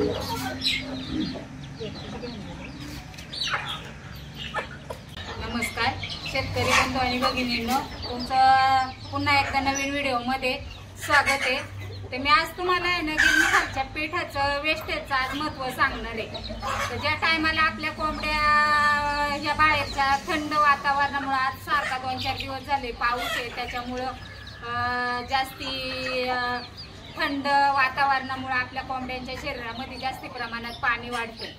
नमस्कार शेतकरी बंधू आणि भगिनींनो, तुमचं पुन्हा एकदा नवीन व्हिडिओमध्ये स्वागत आहे। तर मी आज तुम्हाला आहे ना गिरणी खालच्या पिठाचं वेस्टेजचं आज महत्त्व सांगणार आहे। तर ज्या टायमाला आपल्या कोंबड्या या बाहेरच्या थंड वातावरणामुळे आज सारखा 2-4 दिवस झाले पाऊस आहे, त्याच्यामुळं जास्ती थंड वातावरणामुळे आपल्या कोंबड्यांच्या शरीरामध्ये जास्ती प्रमाणात पाणी वाढते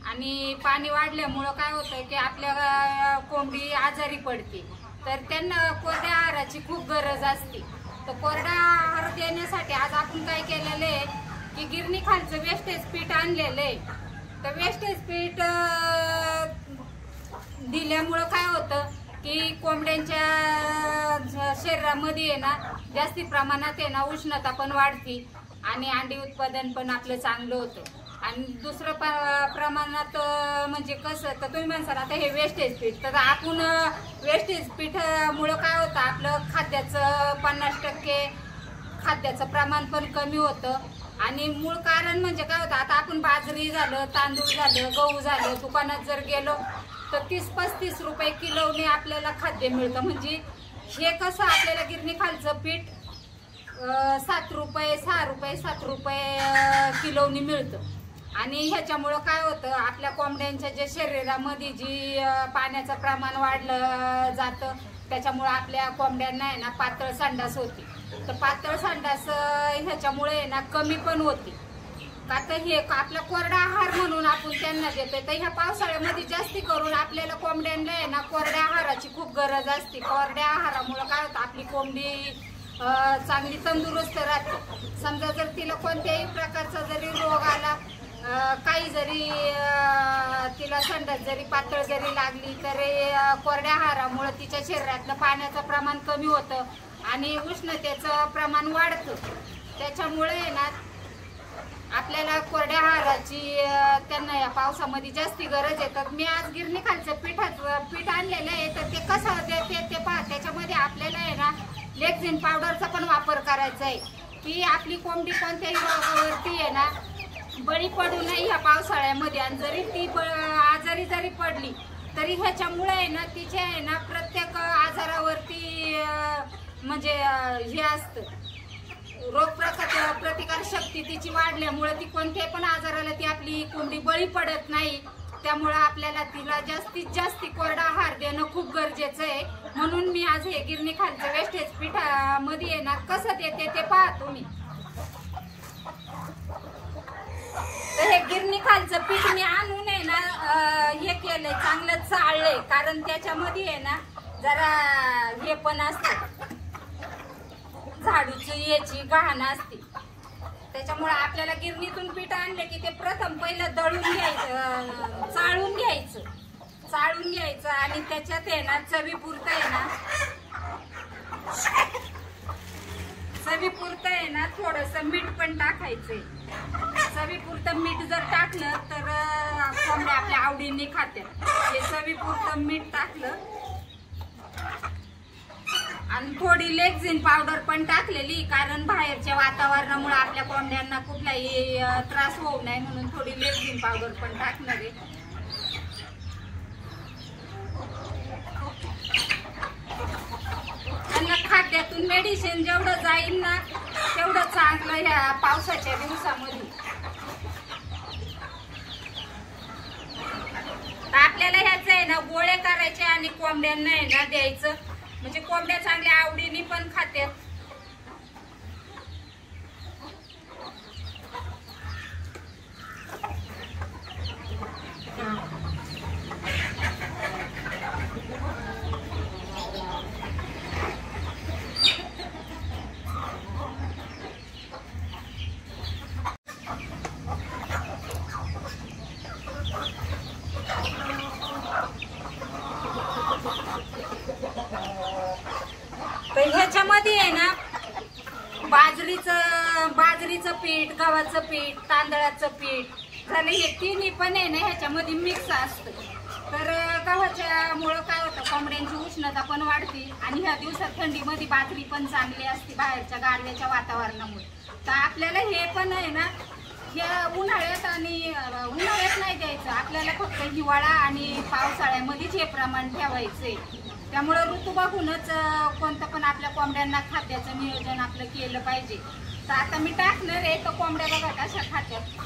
आणि पाणी वाढल्यामुळं काय होतं की आपल्या कोंबडी आजारी पडते। तर त्यांना कोरड्या आहाराची खूप गरज असते। तर कोरडा आहार देण्यासाठी आज आपण काय केलेलं आहे की गिरणी खालचं वेस्टेज पीठ आणलेलं आहे। तर वेस्टेज पीठ दिल्यामुळं काय होतं की कोंबड्यांच्या शरीरामध्ये आहे ना जास्ती प्रमाणात आहे ना उष्णता पण वाढते आणि अंडी उत्पादन पण आपलं चांगलं होतं। आणि दुसरं प्रमाणात म्हणजे कसं तर तुम्ही म्हणसाल आता हे वेस्टेज पीठ, तर आपण वेस्टेज पीठामुळं काय होतं आपलं खाद्याचं 50% खाद्याचं प्रमाण पण कमी होतं। आणि मूळ कारण म्हणजे काय होतं, आता आपण बाजरी झालं, तांदूळ झालं, गहू झालं दुकानात जर गेलो तर 30-35 रुपये किलोने आपल्याला खाद्य मिळतं। म्हणजे हे कसं आपल्याला गिरणी खालचं पीठ 7 रुपये 6 रुपये 7 रुपये किलोनी मिळतं। आणि ह्याच्यामुळं काय होतं आपल्या कोंबड्यांच्या जे शरीरामध्ये जी पाण्याचं प्रमाण वाढलं जातं, त्याच्यामुळं आपल्या कोंबड्यांना आहे ना पातळ संडास होती। तर पातळ संडास ह्याच्यामुळे आहे ना कमी पण होती का, तर हे आपला कोरडा आहार म्हणून आपण त्यांना देतोय। तर ह्या पावसाळ्यामध्ये जास्ती करून आपल्याला कोंबड्यांना आहे ना कोरड्या आहाराची खूप गरज असते। कोरड्या आहारामुळं काय होतं आपली कोंबडी चांगली तंदुरुस्त राहते। समजा जर तिला कोणत्याही प्रकारचा जरी रोग आला, काही जरी तिला संडास जरी पातळ जरी लागली तरी कोरड्या आहारामुळे तिच्या शरीरातलं पाण्याचं प्रमाण कमी होतं आणि उष्णतेचं प्रमाण वाढतं। त्याच्यामुळे ना आपल्याला कोरड्या आहाराची त्यांना या पावसामध्ये जास्ती गरज आहे। तर मी आज गिरणी खालचं पीठ आणलेलं आहे। तर ते कसं देते ते पहा, त्याच्यामध्ये आपल्याला आहे ना लेक्झिन पावडरचा पण वापर करायचा आहे की आपली कोंबडी कोणत्याही रोगावरती आहे ना बळी पडू नये ह्या पावसाळ्यामध्ये। आणि जरी ती आजारी जरी पडली तरी ह्याच्यामुळे आहे ना तिच्या आहे ना प्रत्येक आजारावरती म्हणजे हे असतं प्रतिकार शक्ती तिची वाढल्यामुळे ती कोणत्याही पण आजाराला ती आपली कोंबडी बळी पडत नाही। त्यामुळे आपल्याला तिला जास्तीत जास्त कोरडा आहार देणं खूप गरजेचं आहे। म्हणून मी आज हे गिरणी खालचं वेस्टेज पीठामध्ये आहे ना कसं देते ते पहा तुम्ही। तर हे गिरणी खालचं पीठ मी आणून आहे ना हे केलंय, चांगलं चाळलंय, कारण त्याच्यामध्ये आहे ना जरा हे पण असतं झाडूची याची घाण असते। त्याच्यामुळे आपल्याला गिरणीतून पीठ आणले की ते प्रथम पहिलं दळून घ्यायचं, चाळून घ्यायचं आणि त्याच्यात आहे ना चवीपुरतं आहे ना थोडंसं मीठ पण टाकायचंय। चवीपुरतं मीठ जर टाकलं तर कोंबड्या आपल्या आवडीने खात्यात। हे चवीपुरतं मीठ टाकलं आणि थोडी लेक्झिन पावडर पण टाकलेली, कारण बाहेरच्या वातावरणामुळे आपल्या कोंबड्यांना कुठलाही त्रास होऊ नये म्हणून थोडी लेक्झिन पावडर पण टाकणार आहे। त्यांना खाद्यातून मेडिसिन जेवढं जाईल ना तेवढं चांगलं ह्या पावसाच्या दिवसामध्ये। आपल्याला ह्याचं आहे ना गोळे करायचे आणि कोंबड्यांना आहे ना द्यायचं, म्हणजे कोंबड्या चांगल्या आवडीने पण खात्यात। तर ह्याच्यामध्ये आहे ना बाजरीचं पीठ, गव्हाचं पीठ, तांदळाचं पीठ झालं, हे तिन्ही पण आहे ना ह्याच्यामध्ये मिक्स असतं। तर गव्हाच्यामुळं काय होतं कोंबड्यांची उष्णता पण वाढते आणि ह्या दिवसात थंडीमध्ये बाजरी पण चांगली असते बाहेरच्या गारव्याच्या वातावरणामुळे। तर आपल्याला हे पण आहे ना या उन्हाळ्यात आणि उन्हाळ्यात नाही द्यायचं आपल्याला, फक्त हिवाळा आणि पावसाळ्यामध्येच हे प्रमाण ठेवायचंय. त्यामुळे ऋतू बघूनच कोणतं पण आपल्या कोंबड्यांना खाद्याचं नियोजन आपलं केलं पाहिजे. तर आता मी टाकणार आहे, तर कोंबड्या बघा कशा खात्यात.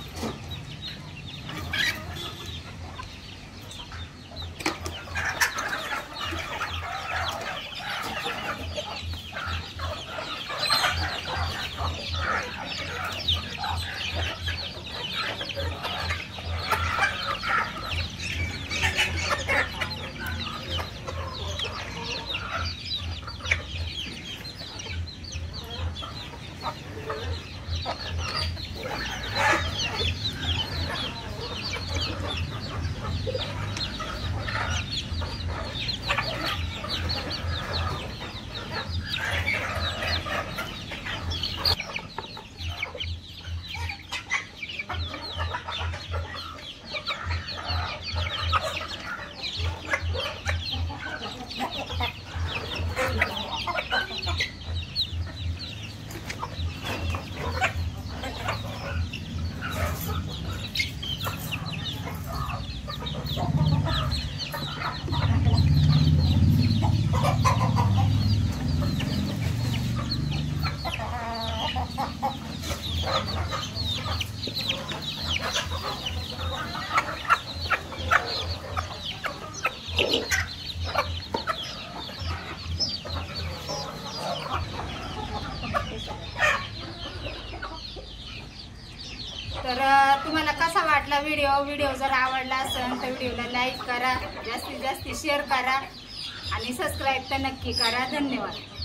तर तुम्हाला कसा वाटला व्हिडिओ जर आवडला असेल तर व्हिडिओला लाईक करा, जास्तीत जास्त शेअर करा आणि सबस्क्राईब तर नक्की करा. धन्यवाद.